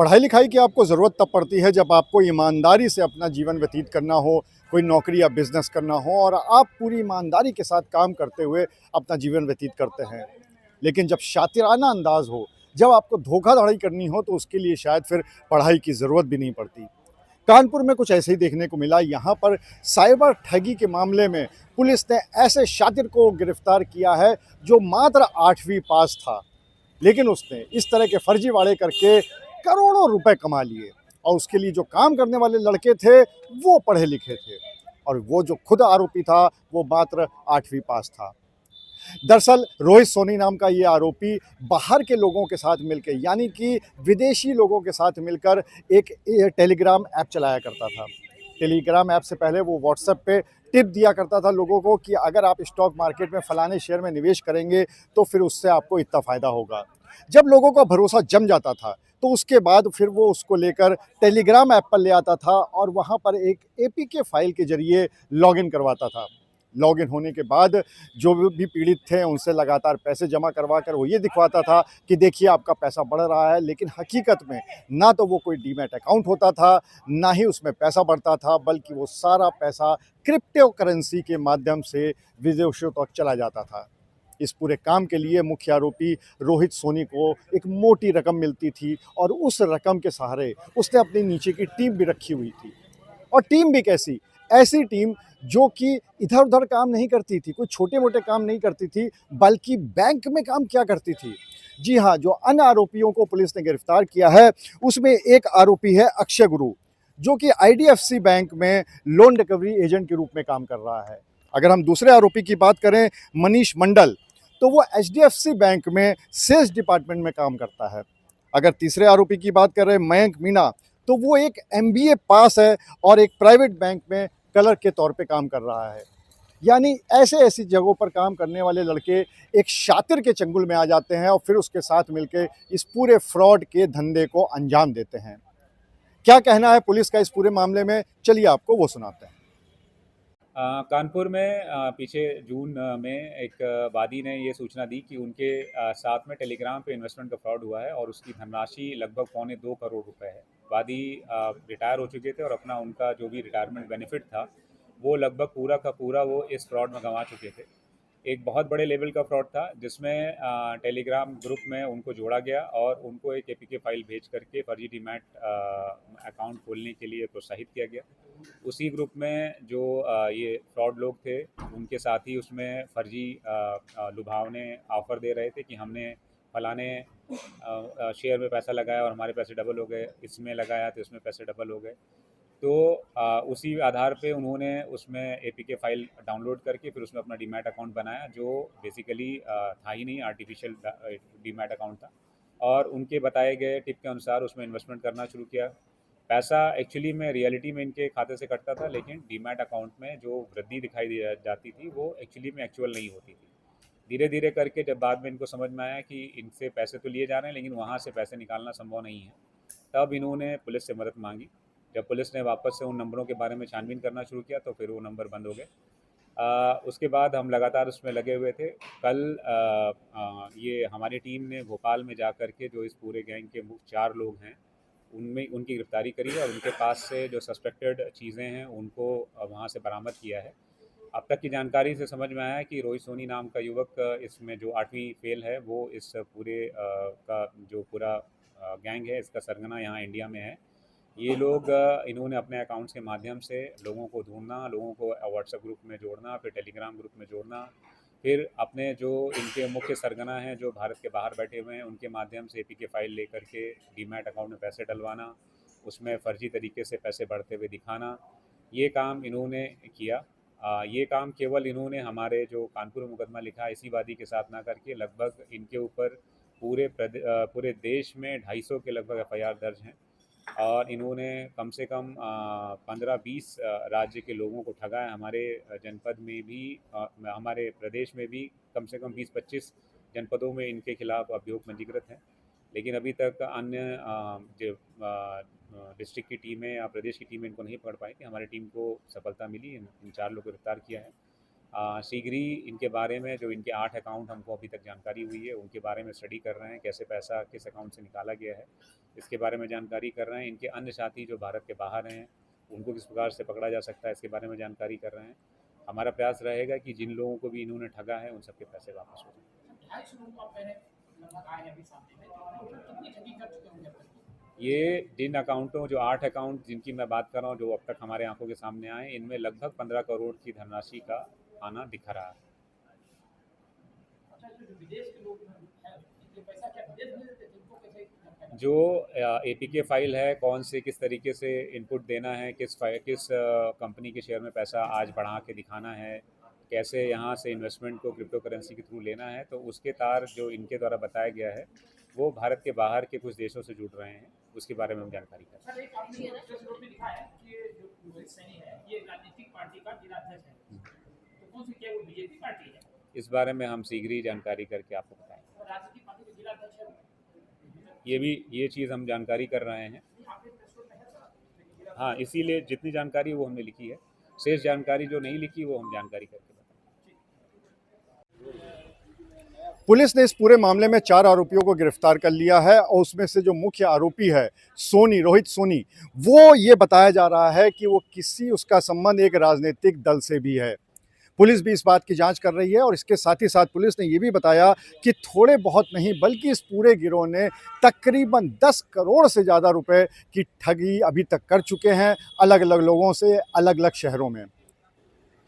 पढ़ाई लिखाई की आपको ज़रूरत तब पड़ती है जब आपको ईमानदारी से अपना जीवन व्यतीत करना हो, कोई नौकरी या बिज़नेस करना हो और आप पूरी ईमानदारी के साथ काम करते हुए अपना जीवन व्यतीत करते हैं। लेकिन जब शातिराना अंदाज़ हो, जब आपको धोखाधड़ी करनी हो तो उसके लिए शायद फिर पढ़ाई की ज़रूरत भी नहीं पड़ती। कानपुर में कुछ ऐसे ही देखने को मिला। यहाँ पर साइबर ठगी के मामले में पुलिस ने ऐसे शातिर को गिरफ्तार किया है जो मात्र 8वीं पास था, लेकिन उसने इस तरह के फर्जीवाड़े करके करोड़ों रुपए कमा लिए और उसके लिए जो काम करने वाले लड़के थे वो पढ़े लिखे थे और वो जो खुद आरोपी था वो मात्र 8वीं पास था। दरअसल रोहित सोनी नाम का ये आरोपी बाहर के लोगों के साथ मिलकर, यानी कि विदेशी लोगों के साथ मिलकर एक टेलीग्राम ऐप चलाया करता था। टेलीग्राम ऐप से पहले वो व्हाट्सएप पे टिप दिया करता था लोगों को कि अगर आप स्टॉक मार्केट में फलाने शेयर में निवेश करेंगे तो फिर उससे आपको इतना फ़ायदा होगा। जब लोगों का भरोसा जम जाता था तो उसके बाद फिर वो उसको लेकर टेलीग्राम ऐप पर ले आता था और वहाँ पर एक एपीके फाइल के ज़रिए लॉगिन करवाता था। लॉगिन होने के बाद जो भी पीड़ित थे उनसे लगातार पैसे जमा करवा कर वो ये दिखवाता था कि देखिए आपका पैसा बढ़ रहा है, लेकिन हकीकत में ना तो वो कोई डीमैट अकाउंट होता था, ना ही उसमें पैसा बढ़ता था, बल्कि वो सारा पैसा क्रिप्टो करेंसी के माध्यम से विदेशों तक चला जाता था। इस पूरे काम के लिए मुख्य आरोपी रोहित सोनी को एक मोटी रकम मिलती थी और उस रकम के सहारे उसने अपनी नीचे की टीम भी रखी हुई थी। और टीम भी कैसी, ऐसी टीम जो कि इधर-उधर काम नहीं करती थी, कोई छोटे-मोटे काम नहीं करती थी, बल्कि बैंक में काम किया करती थी। जी हाँ, जो अन्य आरोपियों को पुलिस ने गिरफ्तार किया है, उसमें एक आरोपी है अक्षय गुरु, जो कि आईडीएफसी बैंक में लोन रिकवरी एजेंट के रूप में काम कर रहा है। अगर हम दूसरे आरोपी की बात करें, मनीष मंडल, तो वो एचडीएफसी बैंक में सेल्स डिपार्टमेंट में काम करता है। अगर तीसरे आरोपी की बात करें, मयंक मीणा, तो वो एक एमबीए पास है और एक प्राइवेट बैंक में क्लर्क के तौर पे काम कर रहा है। यानी ऐसी जगहों पर काम करने वाले लड़के एक शातिर के चंगुल में आ जाते हैं और फिर उसके साथ मिलके इस पूरे फ्रॉड के धंधे को अंजाम देते हैं। क्या कहना है पुलिस का इस पूरे मामले में? चलिए आपको वो सुनाते हैं। कानपुर में पीछे जून में एक वादी ने ये सूचना दी कि उनके साथ में टेलीग्राम पे इन्वेस्टमेंट का फ्रॉड हुआ है और उसकी धनराशि लगभग पौने 2 करोड़ रुपए है। वादी रिटायर हो चुके थे और अपना उनका जो भी रिटायरमेंट बेनिफिट था वो लगभग पूरा का पूरा वो इस फ्रॉड में गंवा चुके थे। एक बहुत बड़े लेवल का फ्रॉड था जिसमें टेलीग्राम ग्रुप में उनको जोड़ा गया और उनको एक एपीके फाइल भेज करके फर्जी डीमैट अकाउंट खोलने के लिए प्रोत्साहित किया गया। उसी ग्रुप में जो ये फ्रॉड लोग थे उनके साथ ही उसमें फर्जी लुभावने ऑफ़र दे रहे थे कि हमने फलाने शेयर में पैसा लगाया और हमारे पैसे डबल हो गए, इसमें लगाया तो इसमें पैसे डबल हो गए। तो उसी आधार पे उन्होंने उसमें एपीके फाइल डाउनलोड करके फिर उसमें अपना डीमैट अकाउंट बनाया जो बेसिकली था ही नहीं, आर्टिफिशियल डीमैट अकाउंट था। और उनके बताए गए टिप के अनुसार उसमें इन्वेस्टमेंट करना शुरू किया। पैसा एक्चुअली में रियलिटी में इनके खाते से कटता था, लेकिन डीमैट अकाउंट में जो वृद्धि दिखाई दी जाती थी वो एक्चुअली में एक्चुअल नहीं होती थी। धीरे धीरे करके जब बाद में इनको समझ में आया कि इनसे पैसे तो लिए जा रहे हैं लेकिन वहाँ से पैसे निकालना संभव नहीं है, तब इन्होंने पुलिस से मदद मांगी। जब पुलिस ने वापस से उन नंबरों के बारे में छानबीन करना शुरू किया तो फिर वो नंबर बंद हो गए। उसके बाद हम लगातार उसमें लगे हुए थे। कल ये हमारी टीम ने भोपाल में जा कर के जो इस पूरे गैंग के 4 लोग हैं उनमें उनकी गिरफ्तारी करी है और उनके पास से जो सस्पेक्टेड चीज़ें हैं उनको वहाँ से बरामद किया है। अब तक की जानकारी से समझ में आया है कि रोहित सोनी नाम का युवक इसमें जो 8वीं फेल है वो इस पूरे का जो पूरा गैंग है इसका सरगना यहाँ इंडिया में है। ये लोग इन्होंने अपने अकाउंट्स के माध्यम से लोगों को ढूंढना, लोगों को व्हाट्सएप ग्रुप में जोड़ना, फिर टेलीग्राम ग्रुप में जोड़ना, फिर अपने जो इनके मुख्य सरगना हैं जो भारत के बाहर बैठे हुए हैं उनके माध्यम से एपीके फाइल लेकर के डीमैट अकाउंट में पैसे डलवाना, उसमें फ़र्जी तरीके से पैसे बढ़ते हुए दिखाना, ये काम इन्होंने किया। ये काम केवल इन्होंने हमारे जो कानपुर में मुकदमा लिखा है इसी वादी के साथ ना करके लगभग इनके ऊपर पूरे देश में 250 के लगभग एफआईआर दर्ज हैं और इन्होंने कम से कम 15-20 राज्य के लोगों को ठगा है। हमारे जनपद में भी हमारे प्रदेश में भी कम से कम 20-25 जनपदों में इनके खिलाफ अभियोग पंजीकृत हैं। लेकिन अभी तक अन्य जो डिस्ट्रिक्ट की टीमें या प्रदेश की टीमें इनको नहीं पकड़ पाई थी। हमारी टीम को सफलता मिली, इन 4 लोग को गिरफ्तार किया है शीघ्र ही इनके बारे में जो इनके 8 अकाउंट हमको अभी तक जानकारी हुई है उनके बारे में स्टडी कर रहे हैं, कैसे पैसा किस अकाउंट से निकाला गया है इसके बारे में जानकारी कर रहे हैं। इनके अन्य साथी जो भारत के बाहर हैं उनको किस प्रकार से पकड़ा जा सकता है इसके बारे में जानकारी कर रहे हैं। हमारा प्रयास रहेगा कि जिन लोगों को भी इन्होंने ठगा है उन सबके पैसे वापस हो जाए। ये जिन अकाउंटों जो 8 अकाउंट जिनकी मैं बात कर रहा हूँ जो अब तक हमारे आंखों के सामने आए, इनमें लगभग 15 करोड़ की धनराशि का आना दिख रहा है। जो एपीके फाइल है, कौन से किस तरीके से इनपुट देना है, किस कंपनी के शेयर में पैसा आज बढ़ा के दिखाना है, कैसे यहाँ से इन्वेस्टमेंट को क्रिप्टो करेंसी के थ्रू लेना है, तो उसके तार जो इनके द्वारा बताया गया है वो भारत के बाहर के कुछ देशों से जुड़ रहे हैं, उसके बारे में हम जानकारी कर रहे हैं। इस बारे में हम शीघ्र ही जानकारी करके आपको बताएंगे। ये चीज़ हम जानकारी कर रहे हैं। हाँ, इसीलिए जितनी जानकारी वो हमने लिखी है, शेष जानकारी जो नहीं लिखी वो हम जानकारी करके बताएंगे। पुलिस ने इस पूरे मामले में 4 आरोपियों को गिरफ्तार कर लिया है और उसमें से जो मुख्य आरोपी है रोहित सोनी, वो ये बताया जा रहा है कि वो उसका संबंध एक राजनीतिक दल से भी है। पुलिस भी इस बात की जांच कर रही है और इसके साथ ही साथ पुलिस ने ये भी बताया कि थोड़े बहुत नहीं बल्कि इस पूरे गिरोह ने तकरीबन 10 करोड़ से ज़्यादा रुपए की ठगी अभी तक कर चुके हैं अलग अलग लोगों से अलग अलग शहरों में।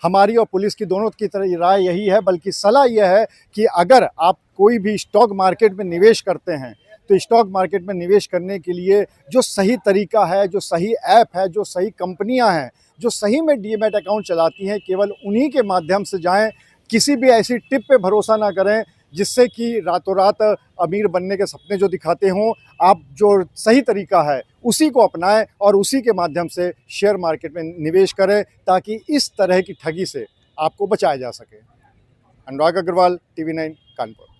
हमारी और पुलिस की दोनों की तरह राय यही है, बल्कि सलाह यह है कि अगर आप कोई भी स्टॉक मार्केट में निवेश करते हैं तो स्टॉक मार्केट में निवेश करने के लिए जो सही तरीका है, जो सही ऐप है, जो सही कंपनियां हैं, जो सही में डीमैट अकाउंट चलाती हैं, केवल उन्हीं के माध्यम से जाएं। किसी भी ऐसी टिप पे भरोसा ना करें जिससे कि रातों रात अमीर बनने के सपने जो दिखाते हों। आप जो सही तरीका है उसी को अपनाएं और उसी के माध्यम से शेयर मार्केट में निवेश करें ताकि इस तरह की ठगी से आपको बचाया जा सके। अनुराग अग्रवाल, TV9 कानपुर।